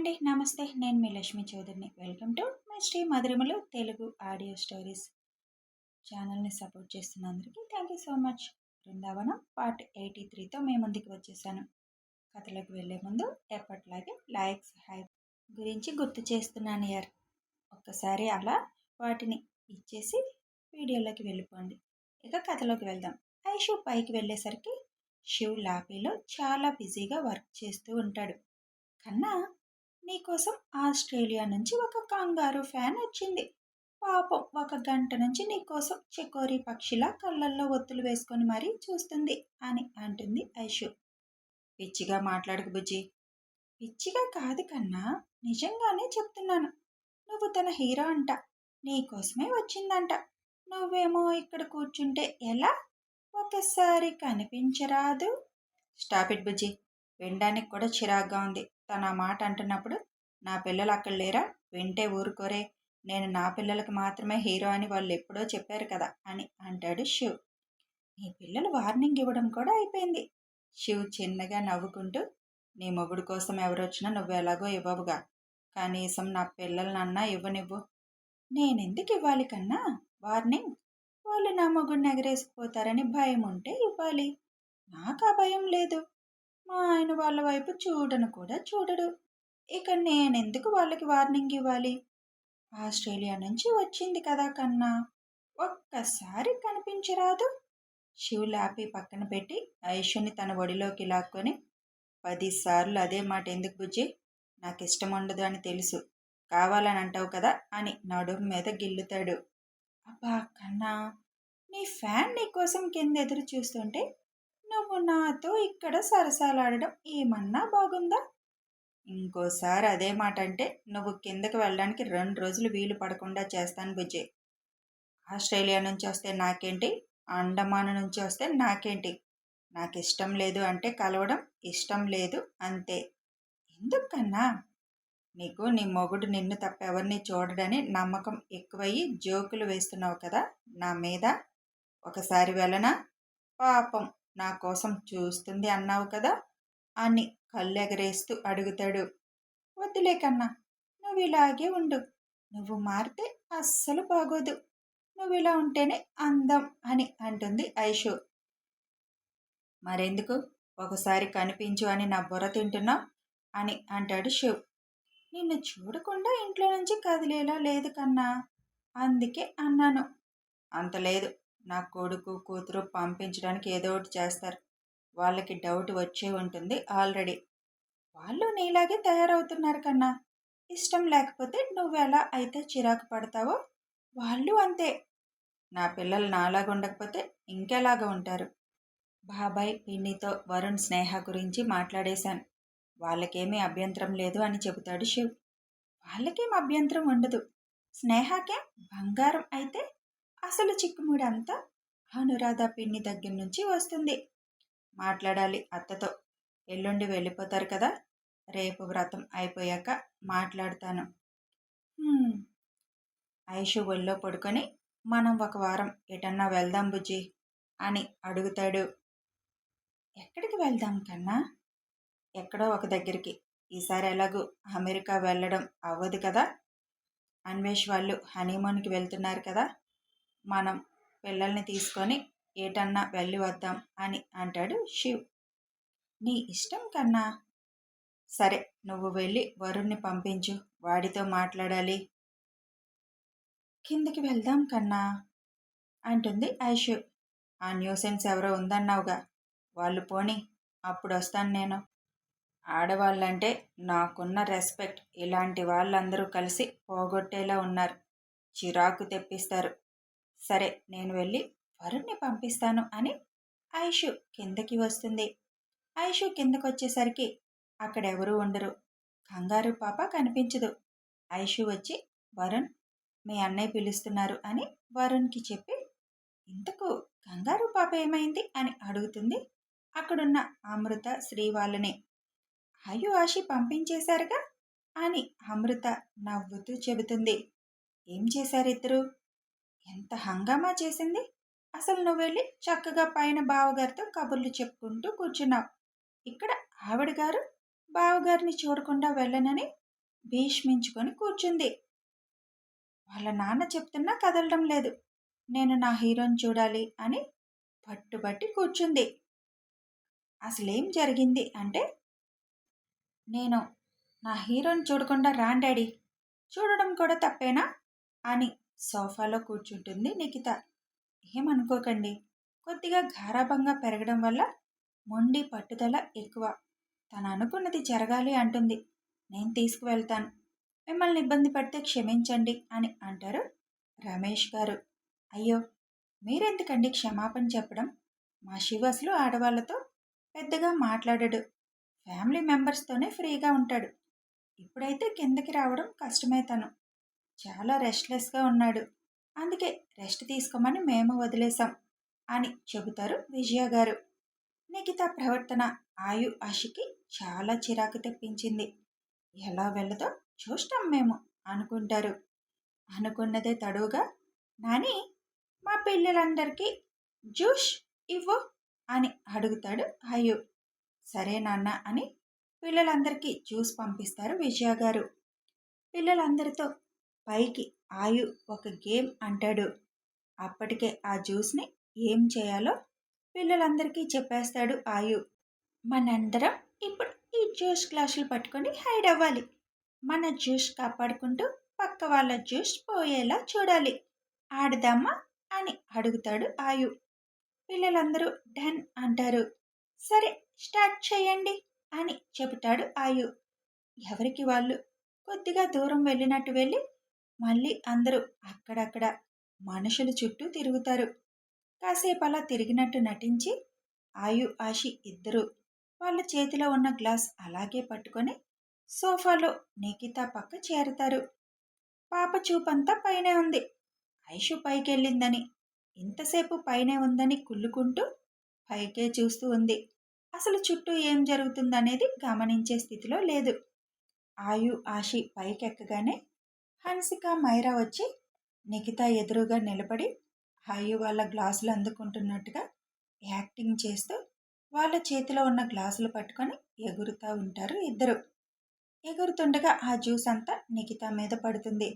అండి. నమస్తే. నేను మీ లక్ష్మీ చౌదరిని. వెల్కమ్ టు మై శ్రీ మధురిమలు తెలుగు ఆడియో స్టోరీస్ ఛానల్ని సపోర్ట్ చేస్తున్న అందరికీ thank you so much. Brindavanam part 83తో మీ ముందుకు వచ్చేసాను. కథలోకి వెళ్ళే ముందు ఎప్పట్లాగే లైక్స్ హైప్ గురించి గుర్తు చేస్తున్నాను యార్. ఒక్కసారి అలా వాటిని ఇచ్చేసి వీడియోలోకి వెళ్ళిపోండి. ఇక కథలోకి వెళ్దాం. ఐషు పైకి వెళ్ళేసరికి శివ్ లాబీలో చాలా బిజీగా వర్క్ చేస్తూ ఉంటాడు. కన్నా, నీకోసం ఆస్ట్రేలియా నుంచి ఒక కంగారు ఫ్యాన్ వచ్చింది. పాపం 1 గంట నుంచి నీకోసం చెకోరీ పక్షిలా కళ్ళల్లో ఒత్తులు వేసుకొని మరీ చూస్తుంది అని అంటుంది ఐషు. పిచ్చిగా మాట్లాడకు బుజ్జి. పిచ్చిగా కాదు కన్నా, నిజంగానే చెప్తున్నాను. నువ్వు తన హీరో అంట, నీకోసమే వచ్చిందంట. నువ్వేమో ఇక్కడ కూర్చుంటే ఎలా? ఒకసారి కనిపించరాదు? స్టాప్ ఇట్ బుజ్జి. వినడానికి కూడా చిరాగ్గా ఉంది తను ఆ మాట అంటున్నప్పుడు. నా పిల్లలు అక్కడ లేరా? వింటే ఊరుకోరే. నేను నా పిల్లలకు మాత్రమే హీరో అని వాళ్ళు ఎప్పుడో చెప్పారు కదా అని అంటాడు శివ్. నీ పిల్లలు వార్నింగ్ ఇవ్వడం కూడా అయిపోయింది. శివ్ చిన్నగా నవ్వుకుంటూ, నీ మొగుడు కోసం ఎవరొచ్చినా నువ్వు ఎలాగో ఇవ్వవుగా, కనీసం నా పిల్లలనన్నా ఇవ్వనివ్వు. నేనెందుకు ఇవ్వాలి కన్నా వార్నింగ్? వాళ్ళు నా మొగుడిని ఎగరేసుకుపోతారని భయం ఉంటే ఇవ్వాలి. నాకు ఆ భయం లేదు. మా ఆయన వాళ్ళ వైపు చూడను కూడా చూడడు. ఇక నేనెందుకు వాళ్ళకి వార్నింగ్ ఇవ్వాలి? ఆస్ట్రేలియా నుంచి వచ్చింది కదా కన్నా, ఒక్కసారి కనిపించరాదు? శివ్ లాపి పక్కన పెట్టి ఐషుని తన ఒడిలోకి లాక్కొని, 10 సార్లు అదే మాట ఎందుకు బుజ్జి? నాకు ఇష్టం ఉండదు అని తెలుసు, కావాలని అంటావు కదా అని నడుము మీద గిల్లుతాడు. అబ్బా కన్నా, నీ ఫ్యాన్ నీకోసం కింద ఎదురు చూస్తుంటే నువ్వు నాతో ఇక్కడ సరసాలాడడం ఏమన్నా బాగుందా? ఇంకోసారి అదే మాట అంటే నువ్వు కిందకి వెళ్ళడానికి 2 రోజులు వీలు పడకుండా చేస్తాను బుజ్జి. ఆస్ట్రేలియా నుంచి వస్తే నాకేంటి, అండమాన్ నుంచి వస్తే నాకేంటి? నాకు ఇష్టం లేదు అంటే కలవడం ఇష్టం లేదు అంతే. ఎందుకన్నా? నీకు నీ మొగుడు నిన్ను తప్ప ఎవరిని చూడడని నమ్మకం ఎక్కువయ్యి జోకులు వేస్తున్నావు కదా నా మీద. ఒకసారి వెళ్ళనా? పాపం నా కోసం చూస్తుంది అన్నావు కదా అని కళ్ళెగరేస్తూ అడుగుతాడు. వద్దులే కన్నా, నువ్వు ఇలాగే ఉండు. నువ్వు మారితే అస్సలు బాగోదు. నువ్వు ఇలా ఉంటేనే అందం అని అంటుంది ఐషు. మరెందుకు ఒకసారి కనిపించు అని నా బుర్ర తింటున్నావు అని అంటాడు శివ్. నిన్ను చూడకుండా ఇంట్లో నుంచి కదిలేలా లేదు కన్నా, అందుకే అన్నాను. అంత లేదు. నా కొడుకు కూతురు పంపించడానికి ఏదో ఒకటి చేస్తారు. వాళ్ళకి డౌట్ వచ్చే ఉంటుంది ఆల్రెడీ. వాళ్ళు నీలాగే తయారవుతున్నారు కన్నా. ఇష్టం లేకపోతే నువ్వెలా అయితే చిరాకు పడతావో వాళ్ళు అంతే. నా పిల్లలు నాలాగా ఉండకపోతే ఇంకెలాగా ఉంటారు? బాబాయ్ పిన్నితో వరుణ్ స్నేహ గురించి మాట్లాడేశాను. వాళ్ళకేమీ అభ్యంతరం లేదు అని చెబుతాడు శివ్. వాళ్ళకేం అభ్యంతరం ఉండదు. స్నేహకే బంగారం అయితే అసలు చిక్కుముడంతా అనురాధ పిన్ని దగ్గర నుంచి వస్తుంది. మాట్లాడాలి అత్తతో. ఎల్లుండి వెళ్ళిపోతారు కదా, రేపు వ్రతం అయిపోయాక మాట్లాడతాను. ఐషు ఒళ్ళో పడుకొని, మనం 1 వారం ఎటన్నా వెళ్దాం బుజ్జి అని అడుగుతాడు. ఎక్కడికి వెళ్దాం కన్నా? ఎక్కడో ఒక దగ్గరికి. ఈసారి ఎలాగూ అమెరికా వెళ్ళడం అవ్వదు కదా. అన్వేష్ వాళ్ళు హనీమూన్కి వెళ్తున్నారు కదా, మనం పిల్లల్ని తీసుకొని ఏటన్నా వెళ్ళి వద్దాం అని అంటాడు శివ్. నీ ఇష్టం కన్నా. సరే, నువ్వు వెళ్ళి వరుణ్ణి పంపించు, వాడితో మాట్లాడాలి. కిందకి వెళ్దాం కన్నా అంటుంది ఐషు. ఆ న్యూసెన్స్ ఎవరో ఉందన్నావుగా, వాళ్ళు పోని, అప్పుడు వస్తాను నేను. ఆడవాళ్ళంటే నాకున్న రెస్పెక్ట్ ఇలాంటి వాళ్ళందరూ కలిసి పోగొట్టేలా ఉన్నారు. చిరాకు తెప్పిస్తారు. సరే, నేను వెళ్ళి వరుణ్ణి పంపిస్తాను అని ఐషు కిందకి వస్తుంది. ఐషు కిందకొచ్చేసరికి అక్కడెవరూ ఉండరు. కంగారు పాప కనిపించదు. ఐషు వచ్చి, వరుణ్, మీ అన్నయ్య పిలుస్తున్నారు అని వరుణ్కి చెప్పి, ఇంతకు కంగారు పాప ఏమైంది అని అడుగుతుంది అక్కడున్న అమృత శ్రీ వాళ్ళని. అయ్యో ఆశి పంపించేశారుగా అని అమృత నవ్వుతూ చెబుతుంది. ఏం చేశారు ఇద్దరు? ఎంత హంగామా చేసింది. అసలు నువ్వు వెళ్ళి చక్కగా పైన బావగారితో కబుర్లు చెప్పుకుంటూ కూర్చున్నావు. ఇక్కడ ఆవిడ గారు బావగారిని చూడకుండా వెళ్ళనని భీష్మించుకొని కూర్చుంది. వాళ్ళ నాన్న చెప్తున్నా కదలడం లేదు. నేను నా హీరోని చూడాలి అని పట్టుబట్టి కూర్చుంది. అసలేం జరిగింది అంటే, నేను నా హీరోని చూడకుండా రాను డాడీ, చూడడం కూడా తప్పేనా అని సోఫాలో కూర్చుంటుంది నిఖిత. ఏమనుకోకండి, కొద్దిగా గారాబంగా పెరగడం వల్ల మొండి పట్టుదల ఎక్కువ. తను అనుకున్నది జరగాలి అంటుంది. నేను తీసుకువెళ్తాను, మిమ్మల్ని ఇబ్బంది పడితే క్షమించండి అని అంటారు రమేష్ గారు. అయ్యో, మీరెందుకండి క్షమాపణ చెప్పడం? మా శివ అసలు ఆడవాళ్ళతో పెద్దగా మాట్లాడడు, ఫ్యామిలీ మెంబర్స్తోనే ఫ్రీగా ఉంటాడు. ఇప్పుడైతే కిందకి రావడం కష్టమే, తను చాలా రెస్ట్లెస్గా ఉన్నాడు, అందుకే రెస్ట్ తీసుకోమని మేము వదిలేశాం అని చెబుతారు విజయ గారు. నిఖిత ప్రవర్తన ఆయు ఆశకి చాలా చిరాకు తెప్పించింది. ఎలా వెళ్ళదో చూస్తాం మేము అనుకుంటారు. అనుకున్నదే తడువుగా, నాని మా పిల్లలందరికీ జ్యూస్ ఇవ్వు అని అడుగుతాడు ఆయు. సరే నాన్న అని పిల్లలందరికీ జ్యూస్ పంపిస్తారు విజయ గారు. పిల్లలందరితో పైకి ఆయు ఒక గేమ్ అంటాడు. అప్పటికే ఆ జ్యూస్ని ఏం చేయాలో పిల్లలందరికీ చెప్పేస్తాడు ఆయు. మనందరం ఇప్పుడు ఈ జ్యూస్ గ్లాసులు పట్టుకొని హైడ్ అవ్వాలి. మన జ్యూస్ కాపాడుకుంటూ పక్క వాళ్ళ జ్యూస్ పోయేలా చూడాలి. ఆడదామా అని అడుగుతాడు ఆయు. పిల్లలందరూ డన్ అంటారు. సరే, స్టార్ట్ చేయండి అని చెబుతాడు ఆయు. ఎవరికి వాళ్ళు కొద్దిగా దూరం వెళ్ళినట్టు వెళ్ళి మళ్ళీ అందరూ అక్కడక్కడ మనుషుల చుట్టూ తిరుగుతారు. కాసేపు అలా తిరిగినట్టు నటించి ఆయు ఆశి ఇద్దరు వాళ్ళ చేతిలో ఉన్న గ్లాస్ అలాగే పట్టుకొని సోఫాలో నిఖిత పక్క చేరతారు. పాప చూపంతా పైనే ఉంది. ఐషు పైకెళ్ళిందని, ఇంతసేపు పైనే ఉందని కుళ్ళుకుంటూ పైకే చూస్తూ ఉంది. అసలు చుట్టూ ఏం జరుగుతుందనేది గమనించే స్థితిలో లేదు. ఆయు ఆశి పైకెక్కగానే హన్సిక మైరా వచ్చి నిఖిత ఎదురుగా నిలబడి ఆయు వాళ్ళ గ్లాసులు అందుకుంటున్నట్టుగా యాక్టింగ్ చేస్తూ వాళ్ళ చేతిలో ఉన్న గ్లాసులు పట్టుకొని ఎగురుతూ ఉంటారు ఇద్దరు. ఎగురుతుండగా ఆ జ్యూస్ అంతా నిఖిత మీద పడుతుంది.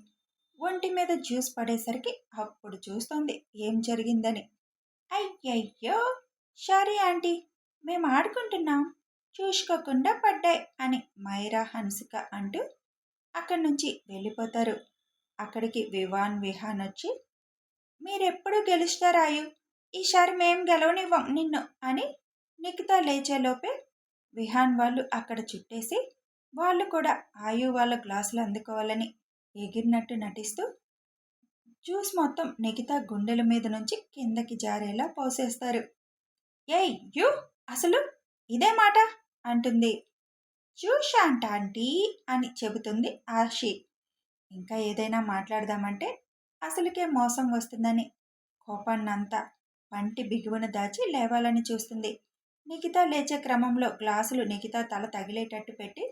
ఒంటి మీద జ్యూస్ పడేసరికి అప్పుడు చూస్తోంది ఏం జరిగిందని. అయ్యయ్యో, సారీ ఆంటీ, మేము ఆడుకుంటున్నాం, చూసుకోకుండా పడ్డాయి అని మైరా హన్సిక అంటూ అక్కడి నుంచి వెళ్ళిపోతారు. అక్కడికి విహాన్ వచ్చి, మీరెప్పుడు గెలుస్తారాయు, ఈసారి మేం గెలవనివ్వం నిన్ను అని నిఖిత లేచేలోపే విహాన్ వాళ్ళు అక్కడ చుట్టేసి వాళ్ళు కూడా ఆయు వాళ్ళ గ్లాసులు అందుకోవాలని ఎగిరినట్టు నటిస్తూ జ్యూస్ మొత్తం నిఖిత గుండెల మీద నుంచి కిందకి జారేలా పోసేస్తారు. ఏయ్ యూ, అసలు ఇదే మాట అంటుంది. జ్యూస్ అంట ఆంటీ అని చెబుతుంది ఆర్షి. ఇంకా ఏదైనా మాట్లాడదామంటే అసలుకే మోసం వస్తుందని కోపాన్నంతా పంటి బిగువన దాచి లేవాలని చూస్తుంది. నిఖిత లేచే క్రమంలో గ్లాసులు నిఖిత తల తగిలేటట్టు పెట్టి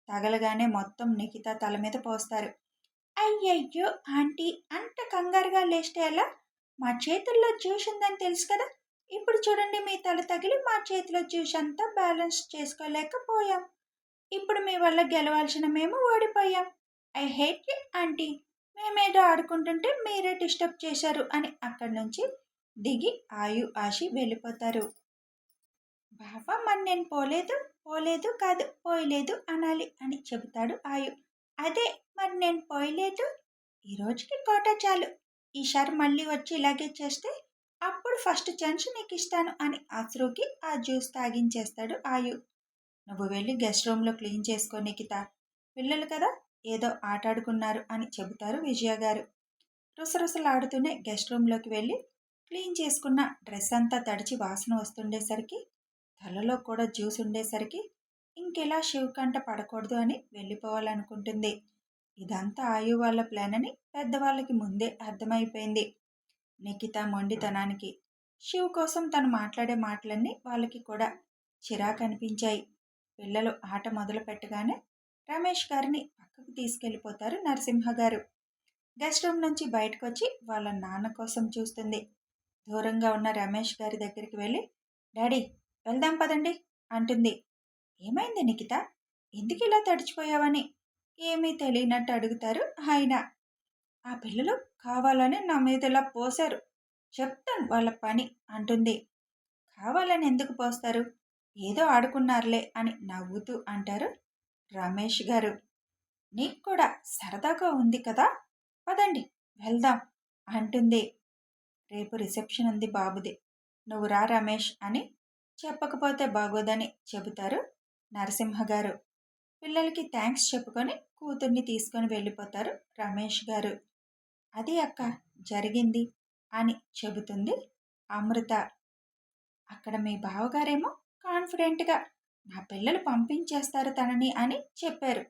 తగలగానే మొత్తం నిఖిత తల మీద పోస్తారు. అయ్యయ్యో ఆంటీ, అంత కంగారుగా లేస్తే ఎలా? మా చేతుల్లో జ్యూస్ ఉందని తెలుసు కదా, ఇప్పుడు చూడండి మీ తల తగిలి మా చేతిలో జ్యూస్ అంతా బ్యాలెన్స్ చేసుకోలేకపోయాం. ఇప్పుడు మీ వల్ల గెలవాల్సిన మేము ఓడిపోయాం. ఐ హేట్ యూ ఆంటీ, మేమేదో ఆడుకుంటుంటే మీరే డిస్టర్బ్ చేశారు అని అక్కడి నుంచి దిగి ఆయు ఆశి వెళ్ళిపోతారు. బావా, మరి నేను పోలేదు పోలేదు కాదు పోయలేదు అనాలి అని చెబుతాడు ఆయు. అదే, మరి నేను పోయలేదు, ఈరోజుకి కోట చాలు, ఈసారి మళ్ళీ వచ్చి ఇలాగే చేస్తే అప్పుడు ఫస్ట్ ఛాన్స్ నీకు ఇస్తాను అని అశ్రుకి ఆ జ్యూస్ తాగించేస్తాడు ఆయు. నువ్వు వెళ్ళి గెస్ట్ రూమ్లో క్లీన్ చేసుకో నిఖిత, పిల్లలు కదా ఏదో ఆటాడుకున్నారు అని చెబుతారు విజయ గారు. రుసరుసలాడుతూనే గెస్ట్ రూమ్లోకి వెళ్ళి క్లీన్ చేసుకున్న డ్రెస్ అంతా తడిచి వాసన వస్తుండేసరికి, తలలో కూడా జ్యూస్ ఉండేసరికి ఇంకెలా శివకంట పడకూడదు అని వెళ్ళిపోవాలనుకుంటుంది. ఇదంతా ఆయు వాళ్ళ ప్లాన్ అని పెద్దవాళ్ళకి ముందే అర్థమైపోయింది. నిఖిత మొండితనానికి శివ్ కోసం తను మాట్లాడే మాటలన్నీ వాళ్ళకి కూడా చిరాకు అనిపించాయి. పిల్లలు ఆట మొదలు పెట్టగానే రమేష్ గారిని పక్కకు తీసుకెళ్ళిపోతారు నరసింహ గారు. గెస్ట్ రూమ్ నుంచి బయటకు వచ్చి వాళ్ళ నాన్న కోసం చూస్తుంది. దూరంగా ఉన్న రమేష్ గారి దగ్గరికి వెళ్ళి, డాడీ వెళ్దాం పదండి అంటుంది. ఏమైంది నిఖిత, ఎందుకు ఇలా తడిచిపోయావని ఏమీ తెలియనట్టు అడుగుతారు ఆయన. ఆ పిల్లలు కావాలని నా మీద ఇలా పోశారు. చెప్తాను వాళ్ళ పని అంటుంది. కావాలని ఎందుకు పోస్తారు? ఏదో ఆడుకున్నారులే అని నవ్వుతూ అంటారు రమేష్ గారు. నీకు కూడా సరదాగా ఉంది కదా, పదండి వెళ్దాం అంటుంది. రేపు రిసెప్షన్ ఉంది బాబుది, నువ్వు రా రమేష్ అని చెప్పకపోతే బాగోదని చెబుతారు నరసింహ గారు. పిల్లలకి థ్యాంక్స్ చెప్పుకొని కూతుర్ని తీసుకొని వెళ్ళిపోతారు రమేష్ గారు. అది అక్క జరిగింది అని చెబుతుంది అమృత. అక్కడ మీ బావగారేమో కాన్ఫిడెంట్గా నా పిల్లలు పంపించేస్తారు తనని అని చెప్పారు.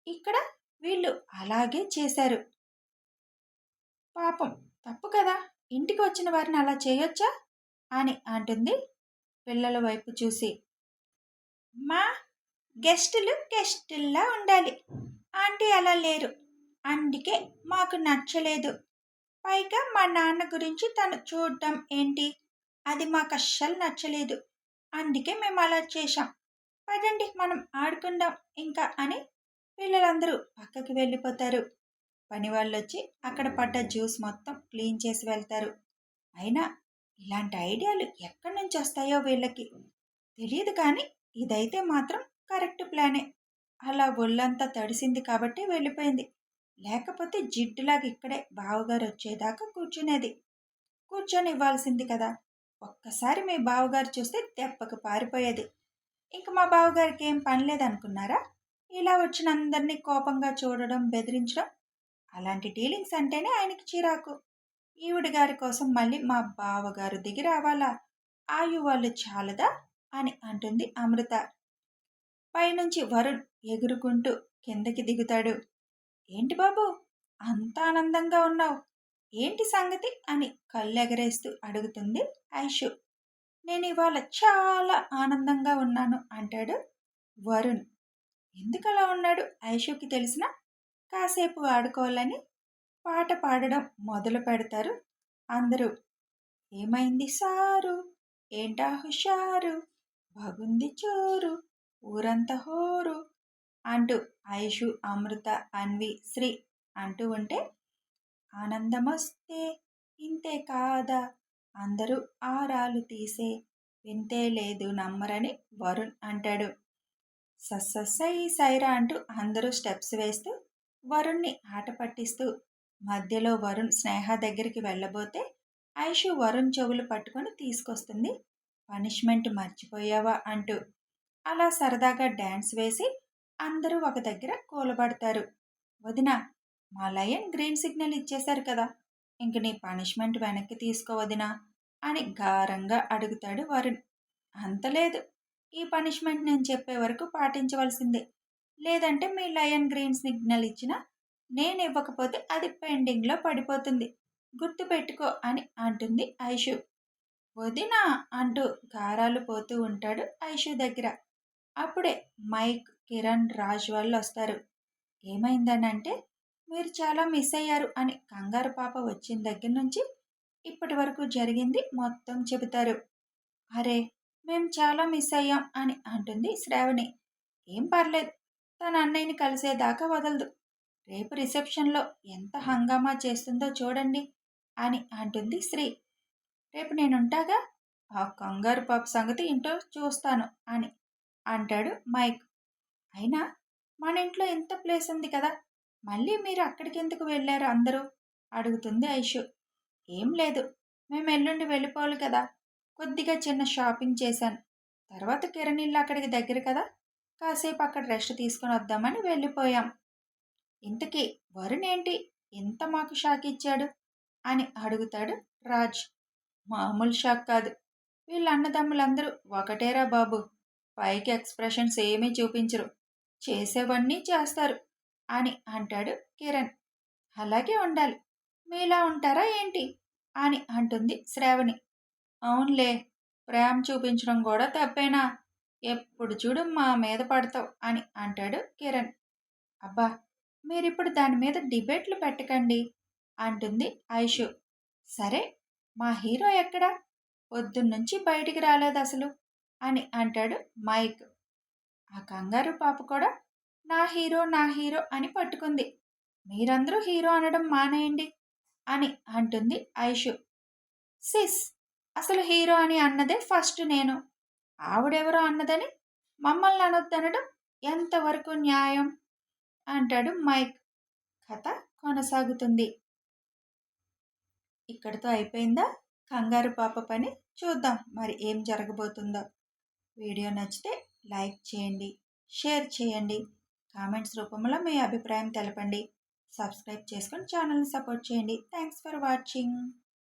ఇక్కడ వీళ్ళు అలాగే చేశారు. పాపం తప్పు కదా, ఇంటికి వచ్చిన వారిని అలా చేయొచ్చా అని అంటుంది పిల్లల వైపు చూసి. మా గెస్టులు గెస్టుల్లా ఉండాలి, ఆంటీ అలా లేరు, అందుకే మాకు నచ్చలేదు. పైగా మా నాన్న గురించి తను చూడటం ఏంటి, అది మాకు అస్సలు నచ్చలేదు. అందుకే మేము అలా చేశాం. పదండి మనం ఆడుకుందాం ఇంకా అని పిల్లలందరూ పక్కకి వెళ్ళిపోతారు. పని వాళ్ళు వచ్చి అక్కడ పడ్డ జ్యూస్ మొత్తం క్లీన్ చేసి వెళ్తారు. అయినా ఇలాంటి ఐడియాలు ఎక్కడి నుంచి వస్తాయో వీళ్ళకి తెలియదు, కానీ ఇదైతే మాత్రం కరెక్ట్ ప్లానే. అలా ఒళ్ళంతా తడిసింది కాబట్టి వెళ్ళిపోయింది, లేకపోతే జిడ్డులాగా ఇక్కడే బావగారు వచ్చేదాకా కూర్చునేది. కూర్చొని ఇవ్వాల్సింది కదా. ఒక్కసారి మీ బావగారు చూస్తే దెబ్బకు పారిపోయేది. ఇంక మా బావగారికి ఏం పని లేదనుకున్నారా? ఇలా వచ్చిన అందరినీ కోపంగా చూడడం, బెదిరించడం, అలాంటి డీలింగ్స్ అంటేనే ఆయనకి చిరాకు. ఈవిడ గారి కోసం మళ్ళీ మా బావగారు దిగి రావాలా? ఆయు వాళ్ళు చాలదా అని అంటుంది అమృత. పైనుంచి వరుణ్ ఎగురుకుంటూ కిందకి దిగుతాడు. ఏంటి బాబు అంత ఆనందంగా ఉన్నావు, ఏంటి సంగతి అని కళ్ళెగరేస్తూ అడుగుతుంది ఐషు. నేను ఇవాళ చాలా ఆనందంగా ఉన్నాను అంటాడు వరుణ్. ఎందుకలా ఉన్నాడు ఐషుకి తెలిసిన కాసేపు ఆడుకోవాలని పాట పాడడం మొదలు పెడతారు అందరూ. ఏమైంది సారు, ఏంటా హుషారు, బాగుంది చోరు, ఊరంతా హోరు అంటూ ఐషు, అమృత, అన్వి, శ్రీ అంటూ ఉంటే, ఆనందమొస్తే ఇంతే కాదా, అందరూ ఆరాలు తీసే, వింతే లేదు నమ్మరని వరుణ్ అంటాడు. సై సైరా అంటూ అందరూ స్టెప్స్ వేస్తూ వరుణ్ణి ఆట పట్టిస్తూ, మధ్యలో వరుణ్ స్నేహ దగ్గరికి వెళ్ళబోతే ఐషు వరుణ్ చెవులు పట్టుకొని తీసుకొస్తుంది. పనిష్మెంట్ మర్చిపోయావా అంటూ. అలా సరదాగా డ్యాన్స్ వేసి అందరూ ఒక దగ్గర కూలబడతారు. వదిన, మా లయన్ గ్రీన్ సిగ్నల్ ఇచ్చేశారు కదా, ఇంక నీ పనిష్మెంట్ వెనక్కి తీసుకో వదినా అని గారంగా అడుగుతాడు వరుణ్. అంతలేదు, ఈ పనిష్మెంట్ నేను చెప్పే వరకు పాటించవలసిందే, లేదంటే మీ లయన్ గ్రీన్ సిగ్నల్ ఇచ్చినా నేను ఇవ్వకపోతే అది పెండింగ్లో పడిపోతుంది, గుర్తుపెట్టుకో అని అంటుంది ఐషు. వదినా అంటూ గారాలు పోతూ ఉంటాడు ఐషు దగ్గర. అప్పుడే మైక్, కిరణ్, రాజ్ వాళ్ళు వస్తారు. ఏమైందనంటే, మీరు చాలా మిస్ అయ్యారు అని కంగారు పాప వచ్చిన దగ్గర నుంచి ఇప్పటి వరకు జరిగింది మొత్తం చెబుతారు. అరే, మేము చాలా మిస్ అయ్యాం అని అంటుంది శ్రావణి. ఏం పర్లేదు, తన అన్నయ్యని కలిసేదాకా వదలదు, రేపు రిసెప్షన్లో ఎంత హంగామా చేస్తుందో చూడండి అని అంటుంది శ్రీ. రేపు నేనుంటాగా, ఆ కంగారు పాప సంగతి ఏంటో చూస్తాను అని అంటాడు మైక్. అయినా మన ఇంట్లో ఎంత ప్లేస్ ఉంది కదా, మళ్ళీ మీరు అక్కడికి ఎందుకు వెళ్ళారు అందరూ అడుగుతుంది ఐషు. ఏం లేదు, మేము ఎల్లుండి వెళ్ళిపోవాలి కదా, కొద్దిగా చిన్న షాపింగ్ చేశాను, తర్వాత కిరణ్ ఇల్లు అక్కడికి దగ్గర కదా, కాసేపు అక్కడ రెస్ట్ తీసుకొని వద్దామని వెళ్ళిపోయాం. ఇంతకీ వరుణ్ ఏంటి ఇంత మాకు షాక్ ఇచ్చాడు అని అడుగుతాడు రాజ్. మామూలు షాక్ కాదు, వీళ్ళ అన్నదమ్ములందరూ ఒకటేరా బాబు, పైకి ఎక్స్ప్రెషన్స్ ఏమీ చూపించరు, చేసేవన్నీ చేస్తారు అని అంటాడు కిరణ్. అలాగే ఉండాలి, మీలా ఉంటారా ఏంటి అని అంటుంది శ్రావణి. అవునులే, ప్రేమ చూపించడం కూడా తప్పేనా, ఎప్పుడు చూడు మా మీద పడతావు అని అంటాడు కిరణ్. అబ్బా, మీరిప్పుడు దాని మీద డిబేట్లు పెట్టకండి అంటుంది ఐషు. సరే, మా హీరో ఎక్కడా, పొద్దున్నుంచి బయటికి రాలేదు అసలు అని అంటాడు మైక్. ఆ కంగారు పాప కూడా నా హీరో నా హీరో అని పట్టుకుంది. మీరందరూ హీరో అనడం మానేయండి అని అంటుంది ఐషు. సిస్, అసలు హీరో అని అన్నదే ఫస్ట్ నేను. ఆవిడెవరో అన్నదని మమ్మల్ని అనొద్దనడం ఎంతవరకు న్యాయం అంటాడు మైక్. కథ కొనసాగుతుంది. ఇక్కడితో అయిపోయిందా కంగారు పాప పని? చూద్దాం మరి ఏం జరగబోతుందో. వీడియో నచ్చితే లైక్ చేయండి, షేర్ చేయండి, కామెంట్స్ రూపంలో మీ అభిప్రాయం తెలపండి. సబ్స్క్రైబ్ చేసుకొని ఛానల్ని సపోర్ట్ చేయండి. Thanks for watching.